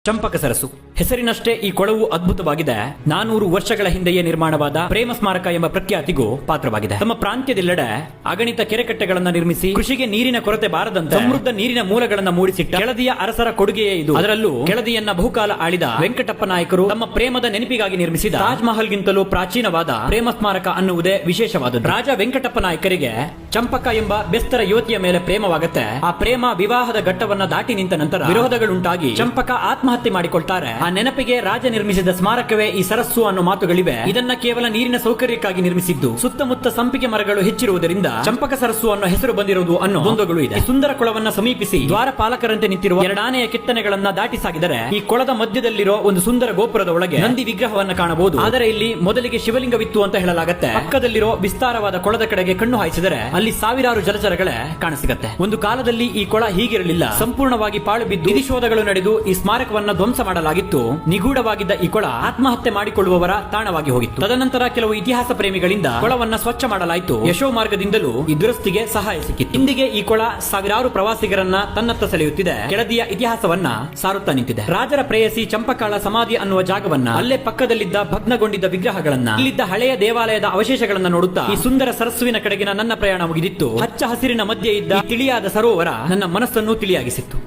ಚಂಪಕ ಸರಸ್ಸು ಹೆಸರಿನಷ್ಟೇ ಈ ಕೊಳವು ಅದ್ಭುತವಾಗಿದೆ. 400 ವರ್ಷಗಳ ಹಿಂದೆಯೇ ನಿರ್ಮಾಣವಾದ ಪ್ರೇಮ ಸ್ಮಾರಕ ಎಂಬ ಪ್ರಖ್ಯಾತಿಗೂ ಪಾತ್ರವಾಗಿದೆ. ತಮ್ಮ ಪ್ರಾಂತ್ಯದೆಲ್ಲೆಡೆ ಅಗಣಿತ ಕೆರೆಕಟ್ಟೆಗಳನ್ನು ನಿರ್ಮಿಸಿ ಕೃಷಿಗೆ ನೀರಿನ ಕೊರತೆ ಬಾರದಂತೆ ಸಮೃದ್ಧ ನೀರಿನ ಮೂಲಗಳನ್ನು ಮೂಡಿಸಿಟ್ಟ ಕೆಳದಿಯ ಅರಸರ ಕೊಡುಗೆಯೇ ಇದು. ಅದರಲ್ಲೂ ಕೆಳದಿಯನ್ನ ಬಹುಕಾಲ ಆಳಿದ ವೆಂಕಟಪ್ಪ ನಾಯಕರು ತಮ್ಮ ಪ್ರೇಮದ ನೆನಪಿಗಾಗಿ ನಿರ್ಮಿಸಿದ ತಾಜ್ ಮಹಲ್ ಗಿಂತಲೂ ಪ್ರಾಚೀನವಾದ ಪ್ರೇಮ ಸ್ಮಾರಕ ಅನ್ನುವುದೇ ವಿಶೇಷವಾದದ್ದು. ರಾಜ ವೆಂಕಟಪ್ಪ ನಾಯಕರಿಗೆ ಚಂಪಕ ಎಂಬ ಬೆಸ್ತರ ಯುವತಿಯ ಮೇಲೆ ಪ್ರೇಮವಾಗುತ್ತೆ. ಆ ಪ್ರೇಮ ವಿವಾಹದ ಘಟ್ಟವನ್ನ ದಾಟಿ ನಿಂತ ನಂತರ ವಿರೋಧಗಳುಂಟಾಗಿ ಚಂಪಕ ಆತ್ಮಹತ್ಯೆ ಮಾಡಿಕೊಳ್ತಾರೆ. ಆ ನೆನಪಿಗೆ ರಾಜ ನಿರ್ಮಿಸಿದ ಸ್ಮಾರಕವೇ ಈ ಸರಸ್ಸು ಅನ್ನೋ ಮಾತುಗಳಿವೆ. ಇದನ್ನ ಕೇವಲ ನೀರಿನ ಸೌಕರ್ಯಕ್ಕಾಗಿ ನಿರ್ಮಿಸಿದ್ದು. ಸುತ್ತಮುತ್ತ ಸಂಪಿಗೆ ಮರಗಳು ಹೆಚ್ಚಿರುವುದರಿಂದ ಚಂಪಕ ಸರಸ್ಸು ಅನ್ನೋ ಹೆಸರು ಬಂದಿರುವುದು ಅನ್ನೋ ಗೊಂದಗಳು ಇದೆ. ಸುಂದರ ಕೊಳವನ್ನ ಸಮೀಪಿಸಿ ದ್ವಾರಪಾಲಕರಂತೆ ನಿಂತಿರುವ ಎರಡಾನೆಯ ಕೆತ್ತನೆಗಳನ್ನ ದಾಟಿ ಸಾಗಿದರೆ ಈ ಕೊಳದ ಮಧ್ಯದಲ್ಲಿರೋ ಒಂದು ಸುಂದರ ಗೋಪುರದ ಒಳಗೆ ನಂದಿ ವಿಗ್ರಹವನ್ನ ಕಾಣಬಹುದು. ಆದರೆ ಇಲ್ಲಿ ಮೊದಲಿಗೆ ಶಿವಲಿಂಗವಿತ್ತು ಅಂತ ಹೇಳಲಾಗುತ್ತೆ. ಪಕ್ಕದಲ್ಲಿರೋ ವಿಸ್ತಾರವಾದ ಕೊಳದ ಕಡೆಗೆ ಕಣ್ಣು ಹಾಯಿಸಿದರೆ ಅಲ್ಲಿ ಸಾವಿರಾರು ಜಲಚರಗಳೇ ಕಾಣಸಿಗತ್ತೆ. ಒಂದು ಕಾಲದಲ್ಲಿ ಈ ಕೊಳ ಹೀಗಿರಲಿಲ್ಲ. ಸಂಪೂರ್ಣವಾಗಿ ಪಾಳು ಬಿದ್ದು ವಿಧಿಶೋಧಗಳು ನಡೆದು ಈ ಸ್ಮಾರಕವನ್ನ ಧ್ವಂಸ ಮಾಡಲಾಗಿತ್ತು. ನಿಗೂಢವಾಗಿದ್ದ ಈ ಕೊಳ ಆತ್ಮಹತ್ಯೆ ಮಾಡಿಕೊಳ್ಳುವವರ ತಾಣವಾಗಿ ಹೋಗಿತ್ತು. ತದನಂತರ ಕೆಲವು ಇತಿಹಾಸ ಪ್ರೇಮಿಗಳಿಂದ ಕೊಳವನ್ನ ಸ್ವಚ್ಛ ಮಾಡಲಾಯಿತು. ಯಶೋ ಮಾರ್ಗದಿಂದಲೂ ಈ ದುರಸ್ತಿಗೆ ಸಹಾಯ ಸಿಕ್ಕಿತ್ತು. ಇಂದಿಗೆ ಈ ಕೊಳ ಸಾವಿರಾರು ಪ್ರವಾಸಿಗರನ್ನ ತನ್ನತ್ತ ಸೆಳೆಯುತ್ತಿದೆ. ಕೆಳದಿಯ ಇತಿಹಾಸವನ್ನ ಸಾರುತ್ತಾ ನಿಂತಿದೆ. ರಾಜರ ಪ್ರೇಯಸಿ ಚಂಪಕಾಳ ಸಮಾಧಿ ಅನ್ನುವ ಜಾಗವನ್ನ, ಅಲ್ಲೇ ಪಕ್ಕದಲ್ಲಿದ್ದ ಭಗ್ನಗೊಂಡಿದ್ದ ವಿಗ್ರಹಗಳನ್ನ, ಇಲ್ಲಿದ್ದ ಹಳೆಯ ದೇವಾಲಯದ ಅವಶೇಷಗಳನ್ನ ನೋಡುತ್ತಾ ಈ ಸುಂದರ ಸರಸ್ಸುವಿನ ಕಡೆಗಿನ ನನ್ನ ಪ್ರಯಾಣ ಮುಗಿದಿತ್ತು. ಹಚ್ಚ ಹಸಿರಿನ ಮಧ್ಯೆ ಇದ್ದ ತಿಳಿಯಾದ ಸರೋವರ ನನ್ನ ಮನಸ್ಸನ್ನು ತಿಳಿಯಾಗಿಸಿತ್ತು.